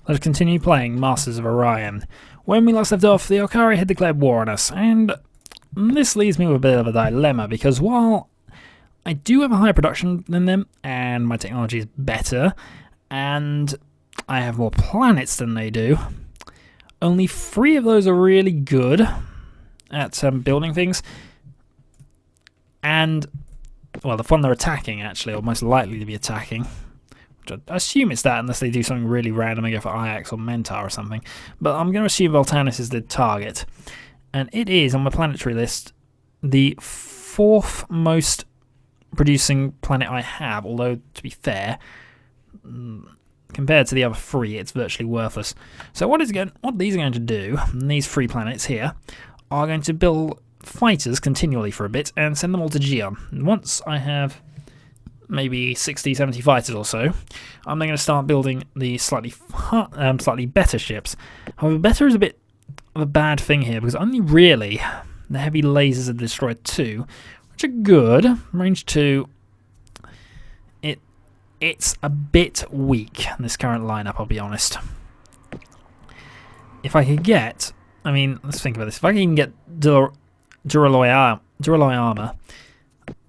Let's continue playing Masters of Orion. When we last left off, the Alkari had declared war on us, and this leaves me with a bit of a dilemma, because while I do have a higher production than them, and my technology is better, and I have more planets than they do, only 3 of those are really good at building things, and, well, the one they're attacking, actually, or most likely to be attacking, which I assume it's that unless they do something really random and go for Ajax or Mentar or something, but I'm going to assume Volantis is the target, and it is, on my planetary list, the 4th most producing planet I have, although, to be fair, compared to the other 3, it's virtually worthless. So what these are going to do, these 3 planets here, are going to build fighters continually for a bit and send them all to Geon. And once I have maybe 60, 70 fighters or so, I'm then going to start building the slightly better ships. However, better is a bit of a bad thing here, because only really the heavy lasers are destroyed 2, which are good. Range 2, it's a bit weak, this current lineup, I'll be honest. If I could get, I mean, let's think about this. If I can even get Duralloy armor,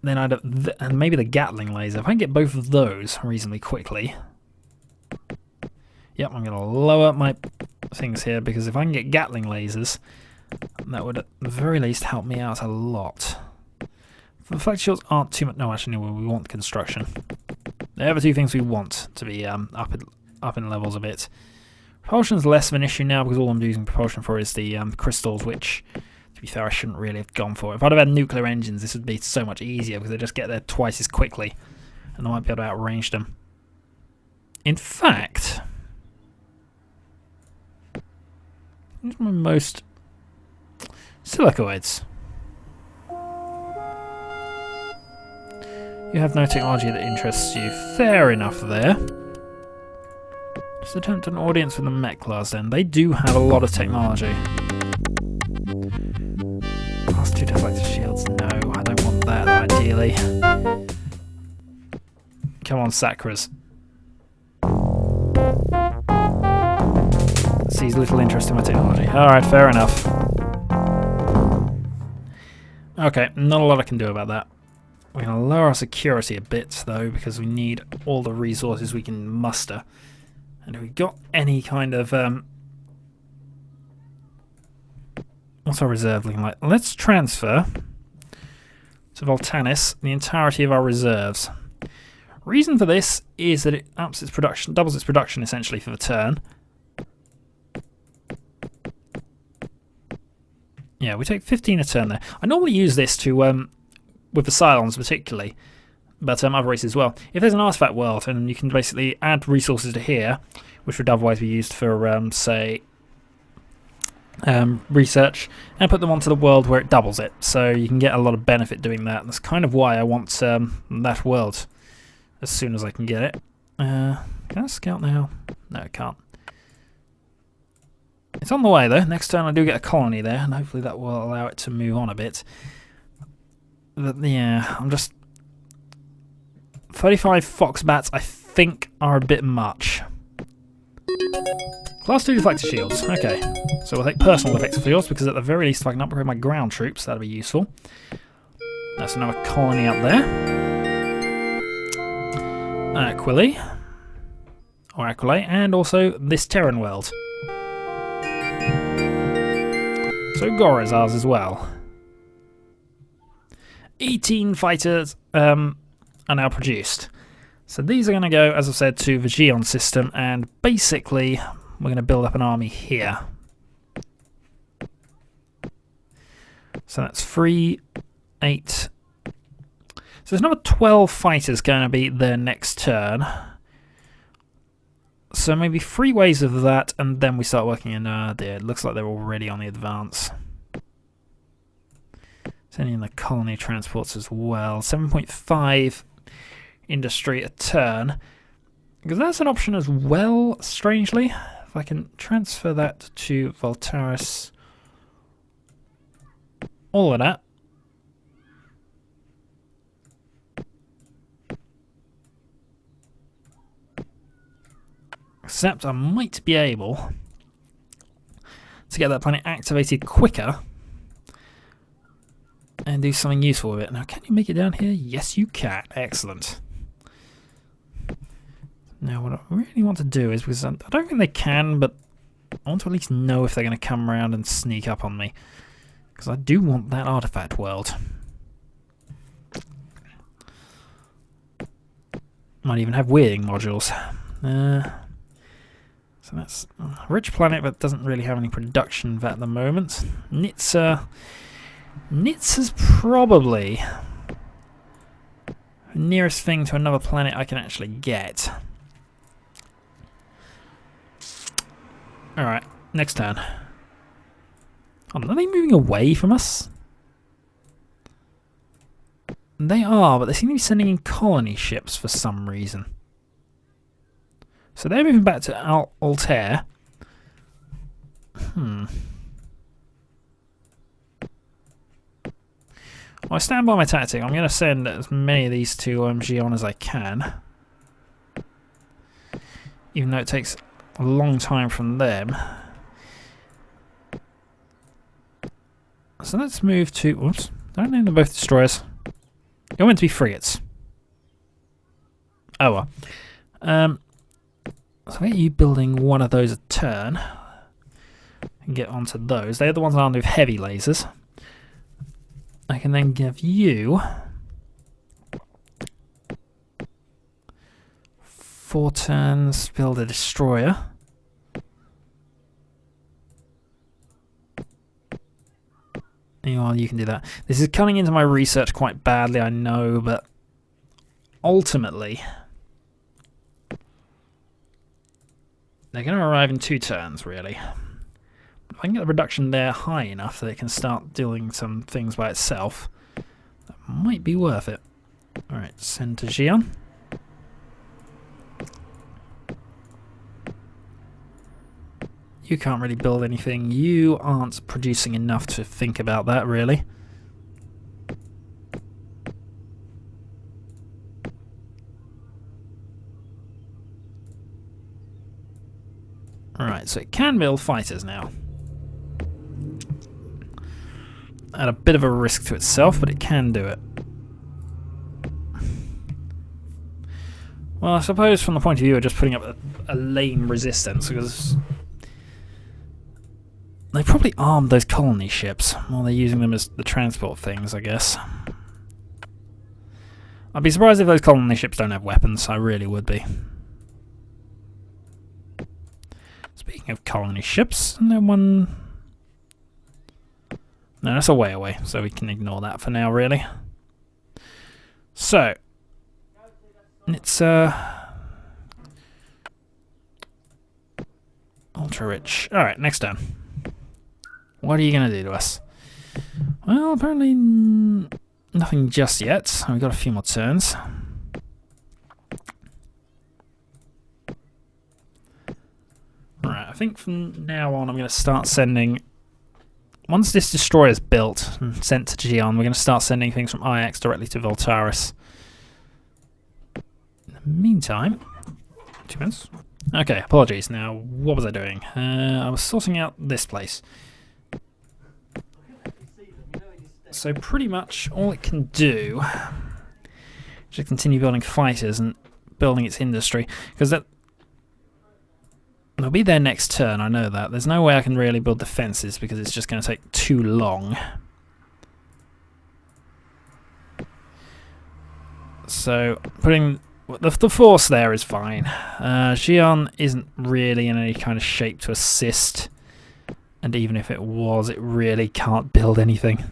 then I'd have, and maybe the Gatling laser. If I can get both of those reasonably quickly. Yep, I'm going to lower my things here, because if I can get Gatling lasers, that would at the very least help me out a lot. The flex shields aren't too much. No, actually, no, we want construction. They're the 2 things we want to be up in levels a bit. Propulsion's less of an issue now, because all I'm using propulsion for is the crystals, which, to be fair, I shouldn't really have gone for. If I'd have had nuclear engines, this would be so much easier, because they just get there twice as quickly, and I might be able to outrange them. In fact, who's my most silicoids? You have no technology that interests you. Fair enough there. Just attempt an audience with the mech class then. They do have a lot of technology. Class 2 deflector shields. No, I don't want that ideally. Come on, Sakras. Sees little interest in my technology. Alright, fair enough. Okay, not a lot I can do about that. We're going to lower our security a bit, though, because we need all the resources we can muster. And have we got any kind of... what's our reserve looking like? Let's transfer to Volantis the entirety of our reserves. Reason for this is that it ups its production, doubles its production, essentially, for the turn. Yeah, we take 15 a turn there. I normally use this to... with the Cylons particularly, but other races as well. If there's an artifact world, and you can basically add resources to here, which would otherwise be used for, say, research, and put them onto the world where it doubles it. So you can get a lot of benefit doing that. That's kind of why I want that world as soon as I can get it. Can I scout now? No, I can't. It's on the way, though. Next turn I do get a colony there, and hopefully that will allow it to move on a bit. But yeah, I'm just... 35 Fox Bats, I think, are a bit much. Class 2 deflector shields. Okay, so we'll take personal deflector shields, because at the very least, if I can upgrade my ground troops, that'll be useful. That's another colony up there. Aquili. Or Aquile, and also this Terran world. So Gorazars as well. 18 fighters are now produced. So these are going to go, as I said, to the Geon system, and basically we're going to build up an army here. So that's 3, 8. So there's another 12 fighters going to be there next turn. So maybe 3 waves of that, and then we start working in... dear, it looks like they're already on the advance. Sending in the colony transports as well. 7.5 industry a turn. Because that's an option as well, strangely. If I can transfer that to Voltaris. All of that. Except I might be able to get that planet activated quicker and do something useful with it. Now, can you make it down here? Yes, you can. Excellent. Now, what I really want to do is, because I don't think they can, but I want to at least know if they're going to come around and sneak up on me. Because I do want that artifact world. Might even have weirding modules. So that's a rich planet, but doesn't really have any production of that at the moment. Nitsa's probably the nearest thing to another planet I can actually get. Alright, next turn. Oh, are they moving away from us? They are, but they seem to be sending in colony ships for some reason. So they're moving back to Altair. Well, I stand by my tactic. I'm going to send as many of these to Gion as I can. Even though it takes a long time from them. So let's move to... Whoops. Don't name them both destroyers. They're meant to be frigates. Oh well. So I get you building one of those a turn. And get onto those. They're the ones armed with heavy lasers. I can then give you 4 turns, build a destroyer. Well, you can do that. This is cutting into my research quite badly, I know, but ultimately they're going to arrive in 2 turns, really. If I can get the reduction there high enough that it can start doing some things by itself, that might be worth it. Alright, send to Gion. You can't really build anything. You aren't producing enough to think about that, really. Alright, so it can build fighters now. At a bit of a risk to itself, but it can do it. Well, I suppose from the point of view of just putting up a lame resistance, because they probably armed those colony ships while they're using them as the transport things, I guess. I'd be surprised if those colony ships don't have weapons. I really would be. Speaking of colony ships, and then one... No, that's a way away, so we can ignore that for now, really. So, it's ultra rich. Alright, next turn. What are you going to do to us? Well, apparently nothing just yet. We've got a few more turns. Alright, I think from now on I'm going to start sending... Once this destroyer is built and sent to Gion, we're going to start sending things from IX directly to Volantis. In the meantime... 2 minutes. Okay, apologies. Now, what was I doing? I was sorting out this place. So pretty much all it can do is just continue building fighters and building its industry, because they'll be there next turn, I know that. There's no way I can really build defences because it's just going to take too long. So putting the force there is fine. Gion isn't really in any kind of shape to assist, and even if it was, it really can't build anything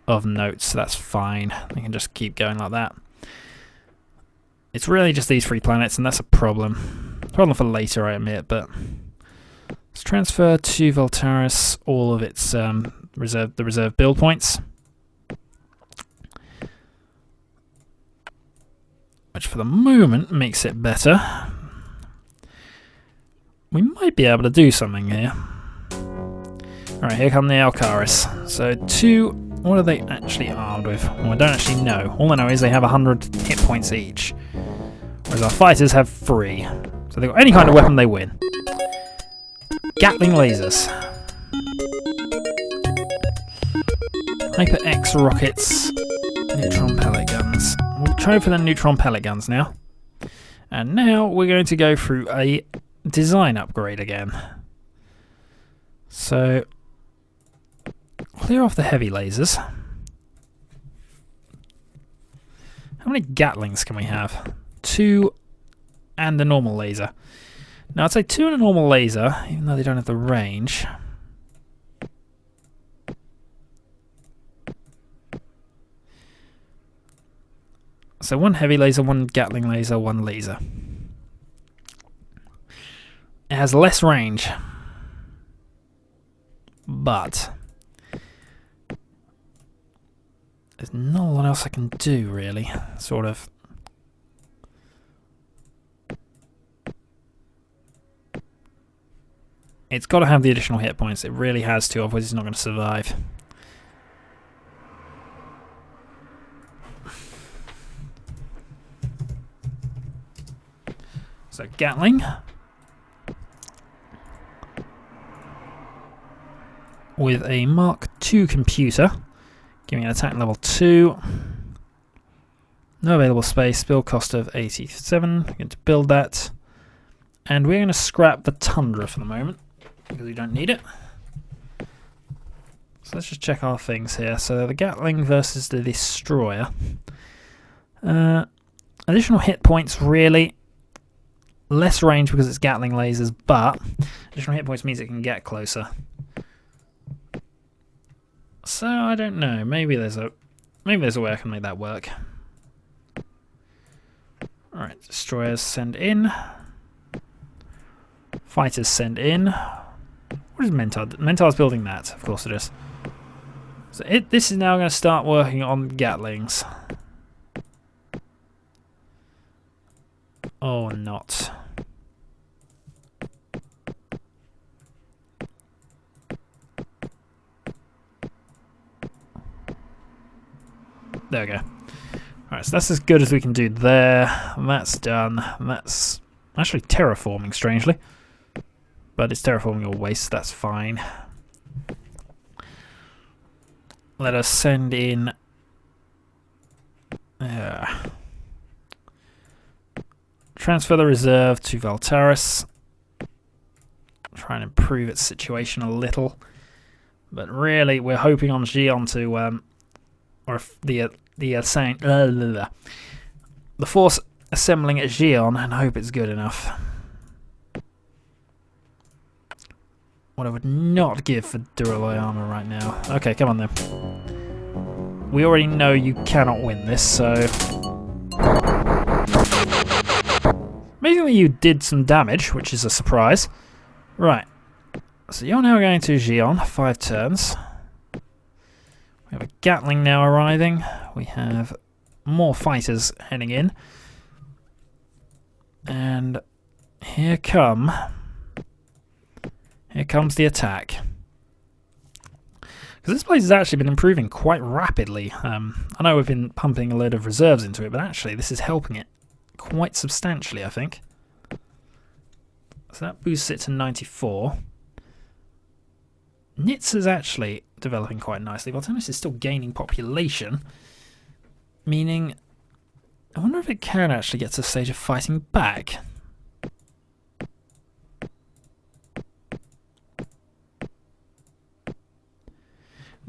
of note, so that's fine. They can just keep going like that. It's really just these 3 planets, and that's a problem. Problem for later, I admit, but let's transfer to Volantis all of its reserve build points, which for the moment makes it better. We might be able to do something here. Alright, here come the Alkaris. So 2, what are they actually armed with? Well, I don't actually know. All I know is they have 100 hit points each, Whereas our fighters have 3. So they've got any kind of weapon, they win. Gatling lasers. Hyper X rockets. Neutron pellet guns. We'll try for the neutron pellet guns now. And now we're going to go through a design upgrade again. So, clear off the heavy lasers. How many Gatlings can we have? 2 and a normal laser. Now I'd say 2 and a normal laser, even though they don't have the range. So 1 heavy laser, 1 Gatling laser, 1 laser. It has less range, but there's not a lot else I can do, really. Sort of. It's got to have the additional hit points. It really has to, otherwise it's not going to survive. So Gatling. With a Mark II computer. Giving an attack level 2. No available space. Build cost of 87. We're going to build that. And we're going to scrap the Tundra for the moment, because we don't need it. So let's just check our things here. So the Gatling versus the Destroyer. Additional hit points, really. Less range because it's Gatling lasers, but additional hit points means it can get closer. So I don't know. Maybe there's a way I can make that work. Alright, Destroyers send in. Fighters send in. What is Mentor? Mentor's building that, of course it is. So this is now going to start working on Gatlings. Or not. There we go. Alright, so that's as good as we can do there. That's done. That's actually terraforming, strangely. But it's terraforming your waste, that's fine. Let us send in... transfer the reserve to Volantis. Try and improve its situation a little. But really, we're hoping on Xion to... or if the force assembling at Xion, and hope it's good enough. What I would not give for Duralloy armor right now. Okay, come on then. We already know you cannot win this, so... Amazingly, you did some damage, which is a surprise. Right. So you're now going to Xion, 5 turns. We have a Gatling now arriving. We have more fighters heading in. And here comes the attack. Because this place has actually been improving quite rapidly. I know we've been pumping a load of reserves into it, but actually this is helping it quite substantially, I think. So that boosts it to 94. Nitz is actually developing quite nicely. Volantis is still gaining population, meaning I wonder if it can actually get to the stage of fighting back.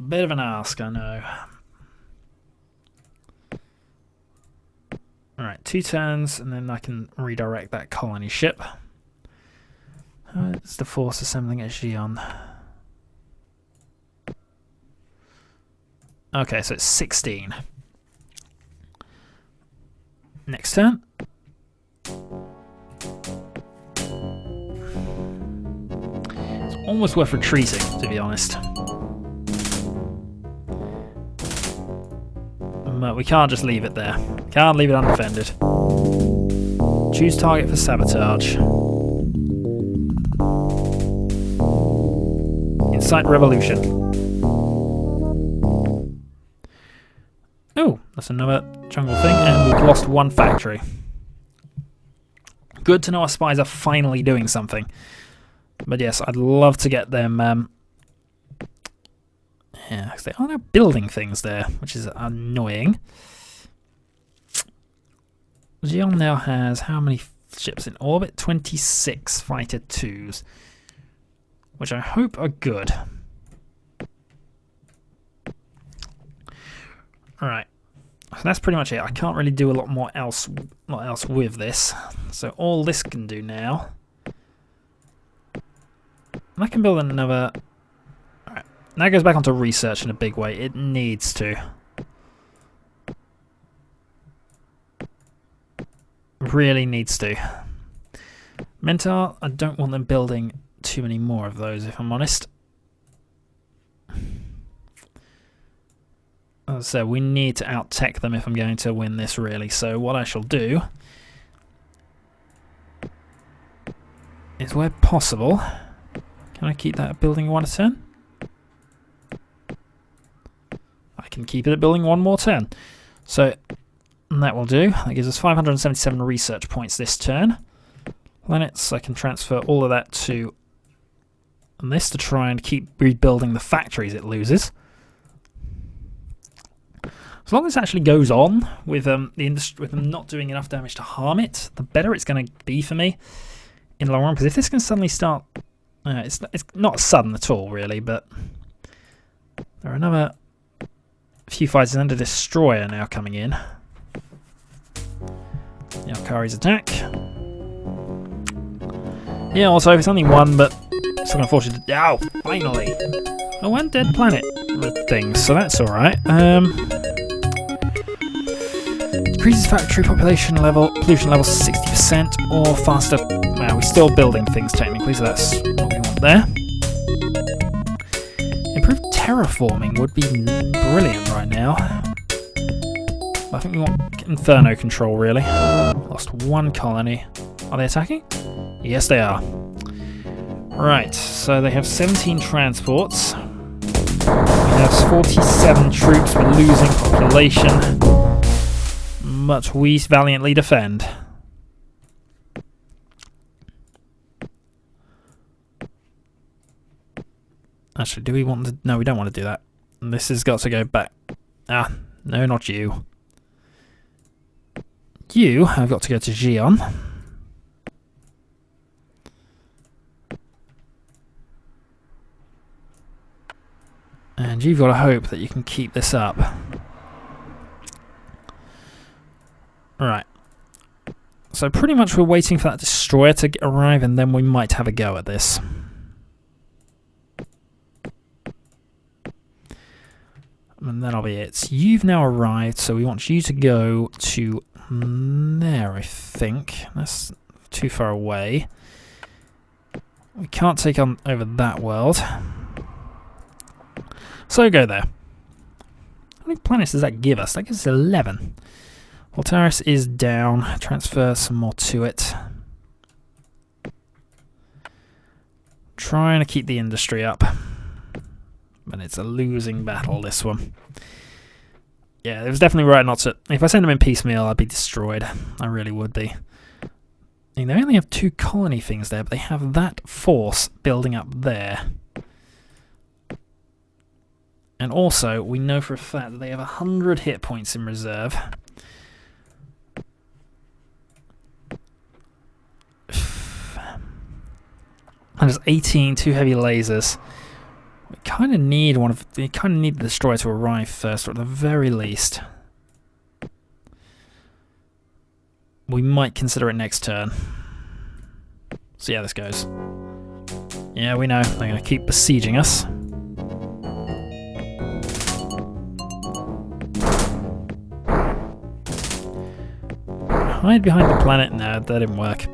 Bit of an ask, I know. Alright, 2 turns, and then I can redirect that colony ship. It's the force assembling at Xion. Okay, so it's 16. Next turn. It's almost worth retreating, to be honest. But we can't just leave it there. Can't leave it undefended. Choose target for sabotage. Incite revolution. Oh, that's another jungle thing, and we've lost 1 factory. Good to know our spies are finally doing something. But yes, I'd love to get them... yeah, because they are now building things there, which is annoying. Gion now has how many ships in orbit? 26 fighter 2s, which I hope are good. Alright, so that's pretty much it. I can't really do a lot else with this. So all this can do now, and I can build another. Alright, now it goes back onto research in a big way. It needs to. Really needs to. Mentar, I don't want them building too many more of those, if I'm honest. As I said, we need to out-tech them if I'm going to win this, really. So what I shall do is, where possible, can I keep that at building 1 a turn? I can keep it at building 1 more turn. So that will do. That gives us 577 research points this turn. Planets, I can transfer all of that to this to try and keep rebuilding the factories it loses. As long as it actually goes on with the industry, with them not doing enough damage to harm it, the better it's going to be for me in the long run. Because if this can suddenly start, it's not sudden at all, really. But there are another few fighters under destroyer now coming in. The Alkari's attack. Yeah, also it's only one, but it's unfortunate. Ow! Finally, one dead planet with things, so that's all right. Increases factory population level, pollution level 60% or faster. Well, we're still building things technically, so that's what we want there. Improved terraforming would be brilliant right now. I think we want Inferno control, really. Lost one colony. Are they attacking? Yes, they are. Right, so they have 17 transports. We have 47 troops. We're losing population. But we valiantly defend. Actually, do we want to... No, we don't want to do that. This has got to go back. Ah, no, not you. You have got to go to Gion. And you've got to hope that you can keep this up. Right. So pretty much we're waiting for that destroyer to arrive, and then we might have a go at this. And that'll be it. You've now arrived, so we want you to go to there, I think. That's too far away. We can't take on over that world. So go there. How many planets does that give us? That gives us 11. Voltaris is down. Transfer some more to it. Trying to keep the industry up. But it's a losing battle, this one. Yeah, it was definitely right not to... If I send them in piecemeal, I'd be destroyed. I really would be. I mean, they only have 2 colony things there, but they have that force building up there. And also, we know for a fact that they have 100 hit points in reserve. And there's 18 2 heavy lasers. We kind of need one of. We kind of need the destroyer to arrive first, or at the very least, we might consider it next turn. See how this goes. Yeah, we know they're going to keep besieging us. Hide behind the planet? No, that didn't work.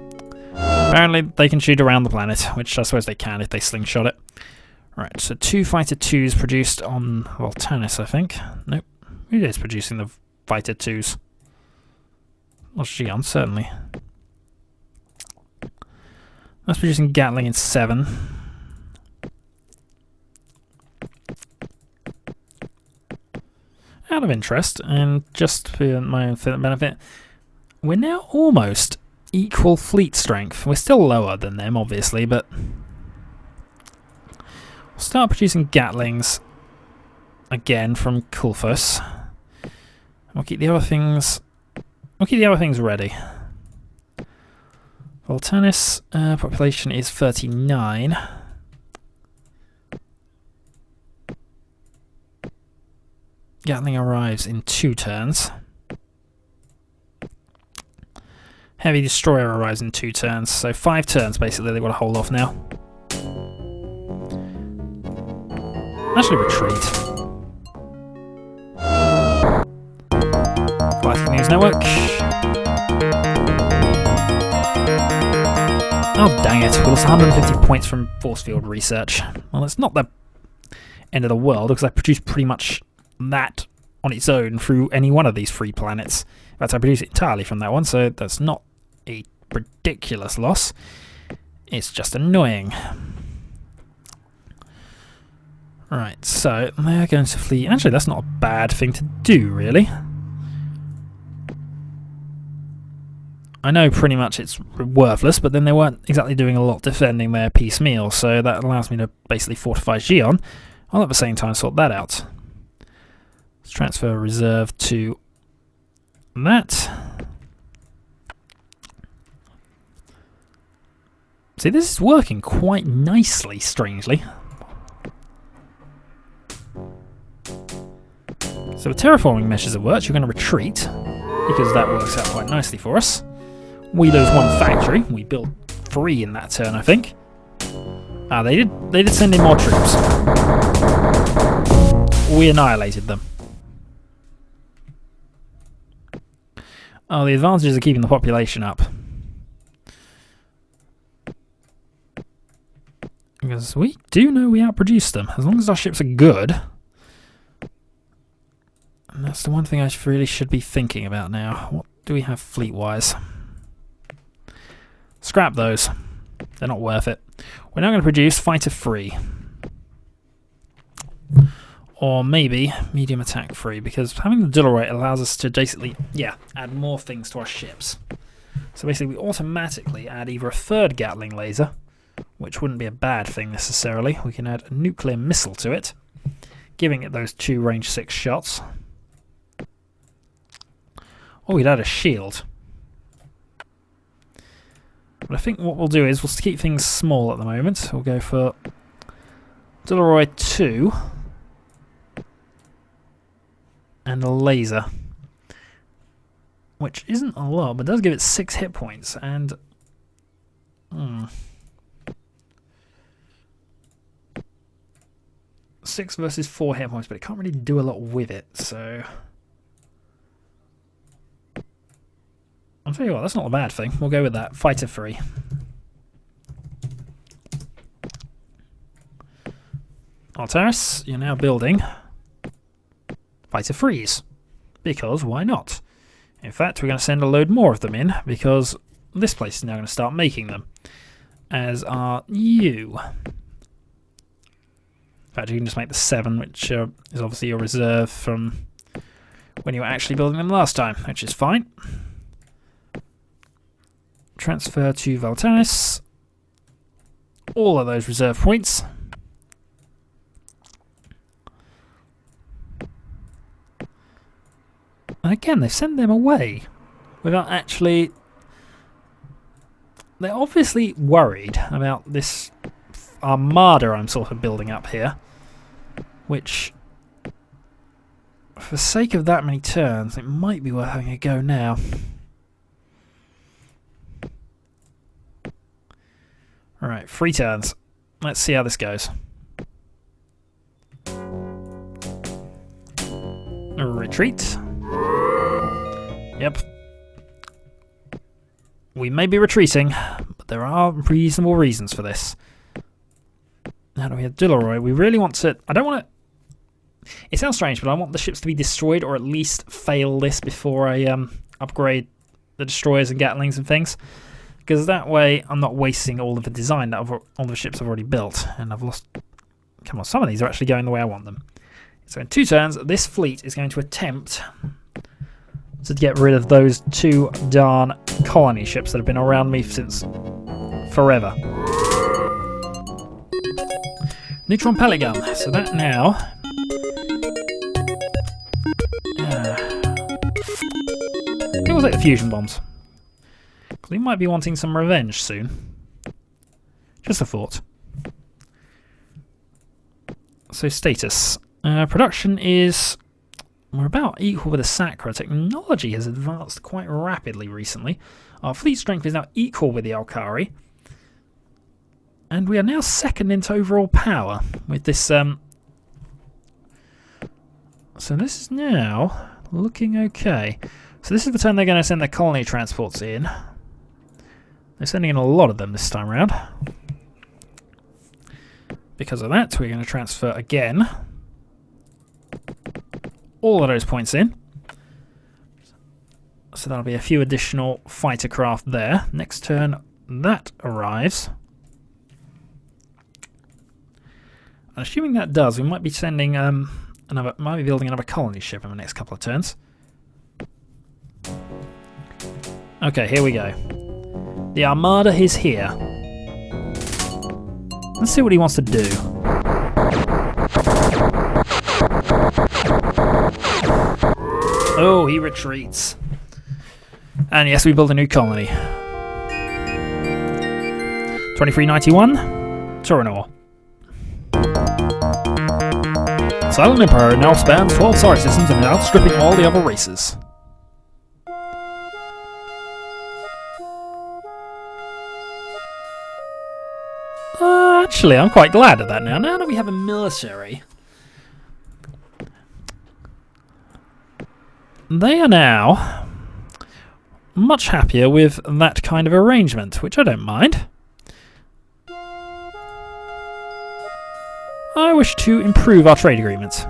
Apparently they can shoot around the planet, which I suppose they can if they slingshot it. Right, so 2 fighter 2s produced on Volantis, I think. Nope. Who is producing the fighter 2s? Well, Gion, certainly. That's producing Gatling in 7. Out of interest, and just for my own benefit, we're now almost equal fleet strength. We're still lower than them, obviously, but we'll start producing Gatlings again from Kulfos. We'll keep the other things. We'll keep the other things ready. Volantis population is 39. Gatling arrives in 2 turns. Heavy Destroyer arrives in 2 turns, so 5 turns basically they've got to hold off now. Actually retreat. Galactic News Network. Oh dang it, we lost 150 points from force field research. Well, it's not the end of the world because I produced pretty much that on its own through any one of these 3 planets. In fact, I produced it entirely from that one, so that's not a ridiculous loss. It's just annoying. Right, so they're going to flee. Actually, that's not a bad thing to do, really. I know pretty much it's worthless, but then they weren't exactly doing a lot defending their piecemeal, so that allows me to basically fortify Xi'an. I'll at the same time sort that out. Let's transfer reserve to that. See, this is working quite nicely, strangely. So the terraforming measures have worked. You're going to retreat, because that works out quite nicely for us. We lose 1 factory. We built 3 in that turn, I think. Ah, they did send in more troops. We annihilated them. Oh, the advantages are keeping the population up. Because we do know we outproduced them, as long as our ships are good. And that's the one thing I really should be thinking about now. What do we have fleet-wise? Scrap those. They're not worth it. We're now going to produce Fighter 3. Or maybe Medium Attack 3, because having the Dulorite allows us to basically, add more things to our ships. So basically we automatically add either a 3rd Gatling laser, which wouldn't be a bad thing necessarily. We can add a nuclear missile to it, giving it those 2 range 6 shots. Or we'd add a shield. But I think what we'll do is we'll keep things small at the moment. We'll go for Dulorite 2 and a laser, which isn't a lot, but does give it 6 hit points. And 6 versus 4 hit points, but it can't really do a lot with it. So I'll tell you what, that's not a bad thing. We'll go with that. Fighter 3. Altaris, you're now building Fighter 3s. Because why not? In fact, we're going to send a load more of them in, because this place is now going to start making them. As are you. In fact, you can just make the 7, which is obviously your reserve from when you were actually building them last time, which is fine. Transfer to Volantis. All of those reserve points. And again, they send them away without actually... They're obviously worried about this armada I'm sort of building up here, which, for the sake of that many turns, it might be worth having a go now. Alright, 3 turns. Let's see how this goes. Retreat. Yep. We may be retreating, but there are reasonable reasons for this. Now that we have Duloroi, we really want to... I don't want to... It sounds strange, but I want the ships to be destroyed, or at least fail this before I upgrade the destroyers and Gatlings and things. Because that way I'm not wasting all of the design that all the ships I've already built. And I've lost... Come on, some of these are actually going the way I want them. So in 2 turns, this fleet is going to attempt to get rid of those 2 darn colony ships that have been around me since forever. Neutron pellet gun. So that now. I think we'll take the fusion bombs. Because we might be wanting some revenge soon. Just a thought. So status. Production is... We're about equal with the Sacra. Technology has advanced quite rapidly recently. Our fleet strength is now equal with the Alkari. And we are now second into overall power with this... So this is now looking okay. So this is the turn they're going to send their colony transports in. They're sending in a lot of them this time around. Because of that, we're going to transfer again all of those points in. So that'll be a few additional fighter craft there. Next turn, that arrives. And assuming that does, we might be sending might be building another colony ship in the next couple of turns. Okay, here we go. The Armada is here. Let's see what he wants to do. Oh, he retreats. And yes, we build a new colony. 2391, Turanor. Silent Emperor now spans 12 star systems and is outstripping all the other races. Actually, I'm quite glad of that now. Now that we have a military, they are now much happier with that kind of arrangement, which I don't mind. I wish to improve our trade agreements.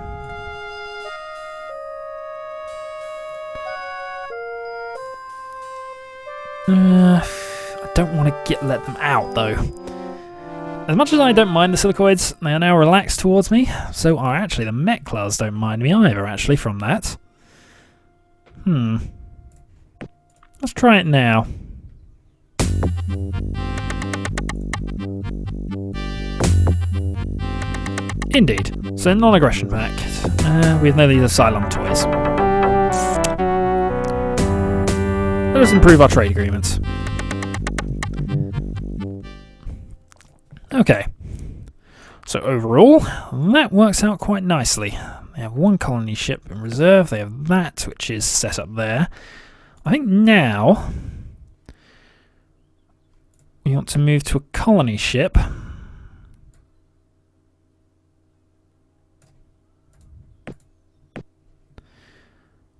I don't want to let them out, though. As much as I don't mind the silicoids, they are now relaxed towards me. So are actually the Mechlas don't mind me either, actually, from that. Let's try it now. Indeed. So non-aggression pact. With no these asylum toys. Let us improve our trade agreements. Okay. So overall, that works out quite nicely. They have one colony ship in reserve. They have that, which is set up there. I think now we want to move to a colony ship.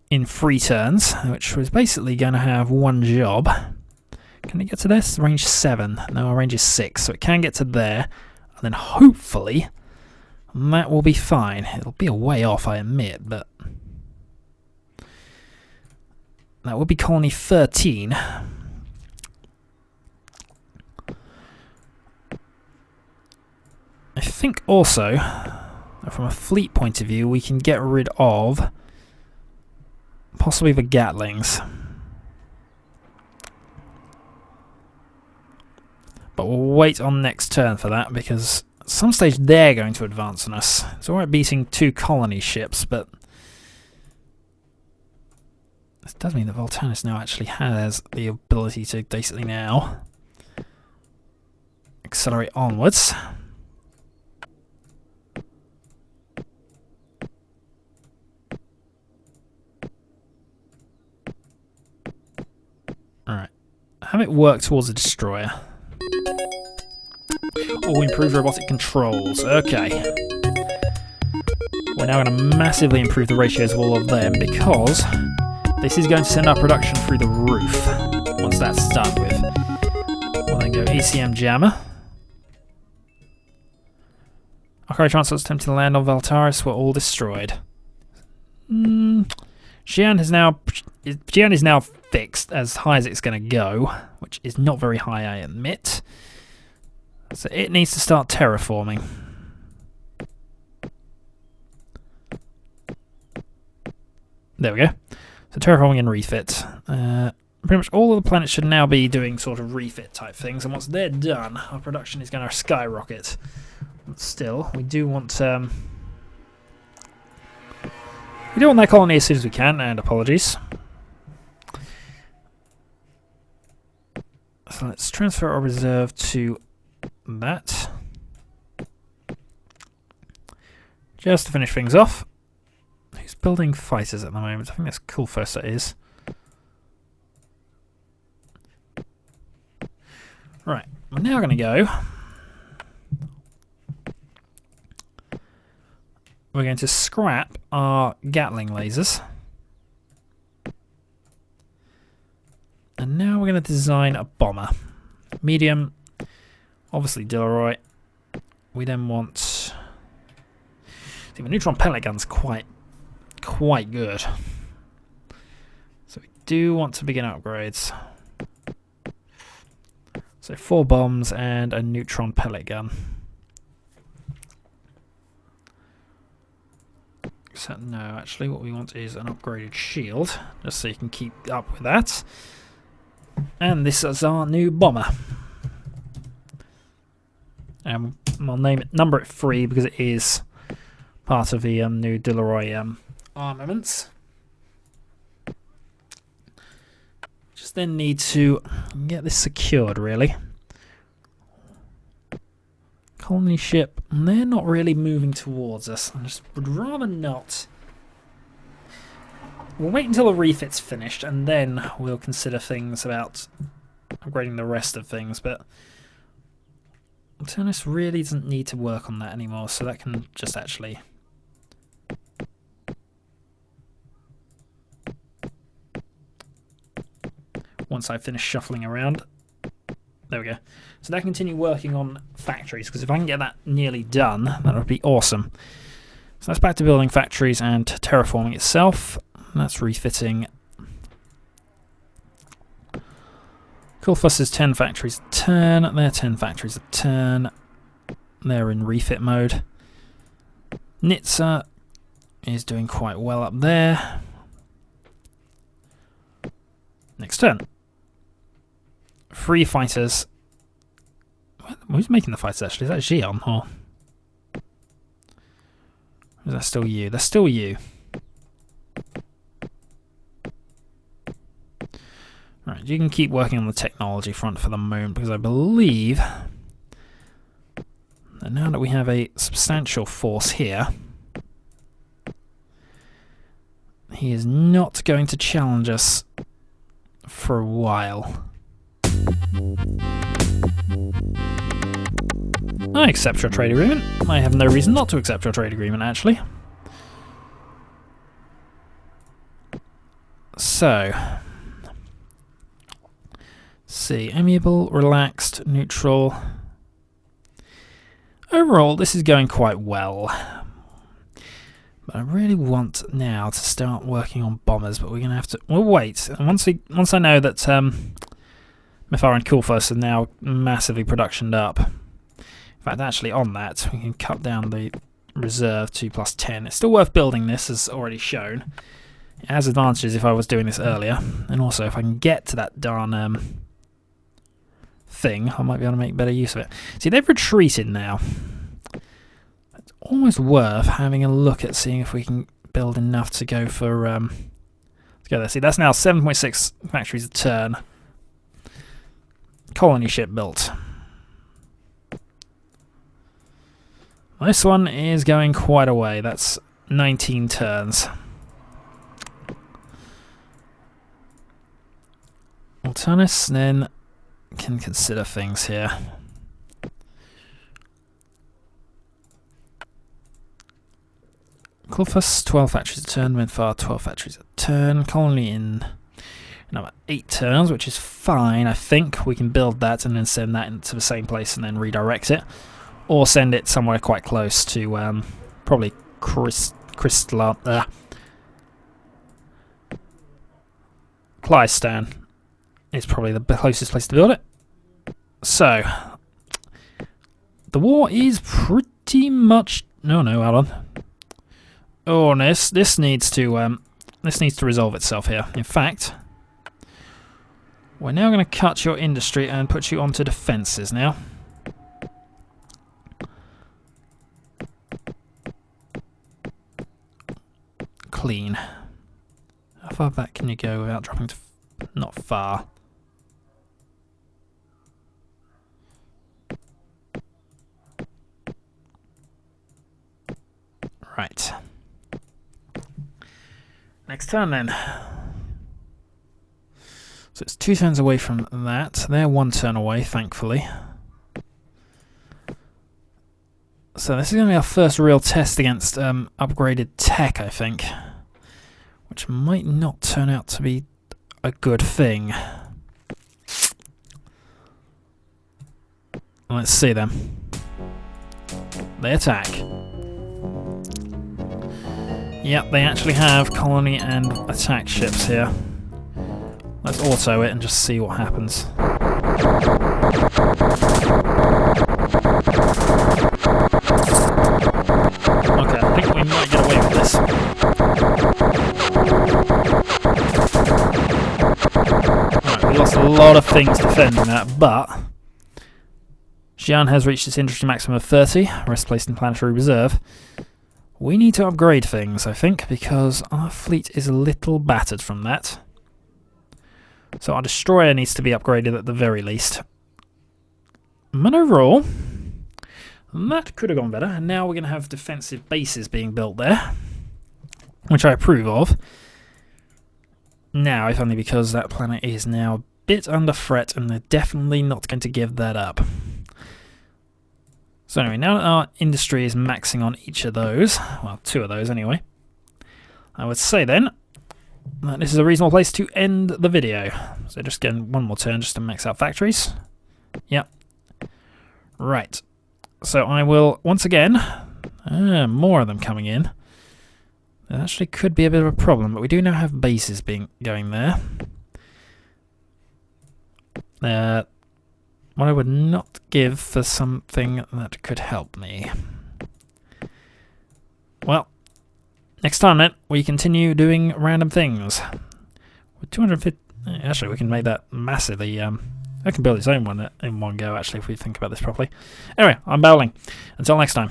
In 3 turns, which was basically going to have one job. Can it get to this? Range 7. No, range is 6, so it can get to there. And then hopefully that will be fine. It'll be a way off, I admit, but that would be colony 13. I think also, from a fleet point of view, we can get rid of possibly the Gatlings. But we'll wait on next turn for that, because at some stage they're going to advance on us. It's alright beating 2 colony ships, but this does mean that Volantis now actually has the ability to basically now accelerate onwards. Alright. Have it work towards a destroyer. Or improve robotic controls. Okay. We're now going to massively improve the ratios of all of them, because this is going to send our production through the roof once that's done with. We'll then go ECM jammer. Alkari transports attempting to land on Valtaris were all destroyed. Xi'an is now fixed as high as it's going to go, which is not very high, I admit. So it needs to start terraforming. There we go. So terraforming and refit. pretty much all of the planets should now be doing sort of refit type things, and once they're done, our production is going to skyrocket. But still, we do want that colony as soon as we can, and apologies. So let's transfer our reserve to that. Just to finish things off. Who's building fighters at the moment? I think that's cool first, that is. Right, we're now going to go. We're going to scrap our Gatling lasers. And now we're going to design a bomber. Medium, obviously Dilleroy. We then want... see, the neutron pellet gun's quite good. So we do want to begin upgrades. So 4 bombs and a neutron pellet gun. So no, actually what we want is an upgraded shield, just so you can keep up with that. And this is our new bomber. And we'll number it 3 because it is part of the new Dilleroy armaments. Just then need to get this secured, really. Colony ship, they're not really moving towards us. I just would rather not. We'll wait until the refit's finished and then we'll consider things about upgrading the rest of things, but Volantis really doesn't need to work on that anymore, so that can just actually... once I finish shuffling around. There we go. So that can continue working on factories, because if I can get that nearly done, that would be awesome. So that's back to building factories and terraforming itself. That's refitting. Coolfuss is 10 factories a turn. They're 10 factories a turn. They're in refit mode. Nitsa is doing quite well up there. Next turn. 3 fighters. Who's making the fighters actually? Is that Xion or is that still you? That's still you. Right, you can keep working on the technology front for the moment because I believe that now that we have a substantial force here, he is not going to challenge us for a while. I accept your trade agreement. I have no reason not to accept your trade agreement, actually. So, see, amiable, relaxed, neutral. Overall, this is going quite well. But I really want now to start working on bombers, but we're going to have to... we'll wait. And once I know that Mithar and Coolfuss are now massively productioned up. In fact, actually on that, we can cut down the reserve to +10. It's still worth building this, as already shown. It has advantages if I was doing this earlier. And also, if I can get to that darn thing, I might be able to make better use of it. See, they've retreated now. It's almost worth having a look at seeing if we can build enough to go for... to go there. See, that's now 7.6 factories a turn. Colony ship built. This one is going quite a way. That's 19 turns. Volantis then can consider things here. Coolfuss, 12 factories a turn. Mithar, 12 factories a turn. Colony in about 8 turns, which is fine. I think we can build that and then send that into the same place and then redirect it. Or send it somewhere quite close to probably Clystan is probably the closest place to build it. So the war is pretty much hold on. Oh, this needs to resolve itself here. In fact, We're now going to cut your industry and put you onto defences now. Clean. How far back can you go without dropping to... not far. Right. Next turn then. So it's 2 turns away from that. They're 1 turn away, thankfully. So this is going to be our first real test against upgraded tech, I think. Which might not turn out to be a good thing. Let's see them. They attack. Yep, they actually have colony and attack ships here. Let's auto it and just see what happens. Okay, I think we might get away with this. Right, we lost a lot of things defending that, but Xi'an has reached its industry maximum of 30, rest placed in planetary reserve. We need to upgrade things, I think, because our fleet is a little battered from that. So our destroyer needs to be upgraded at the very least. But overall, that could have gone better. And now we're going to have defensive bases being built there, which I approve of. Now, if only because that planet is now a bit under threat, and they're definitely not going to give that up. So anyway, now that our industry is maxing on each of those, well, 2 of those anyway, I would say then that this is a reasonable place to end the video. So just getting 1 more turn just to max out factories. Yep. Right. So I will, once again, more of them coming in. That actually could be a bit of a problem, but we do now have bases going there. What I would not give for something that could help me. Well, next time then, we continue doing random things. With 250... Actually, we can make that massively... I can build its own one in one go, actually, if we think about this properly. Anyway, I'm Bowling. Until next time.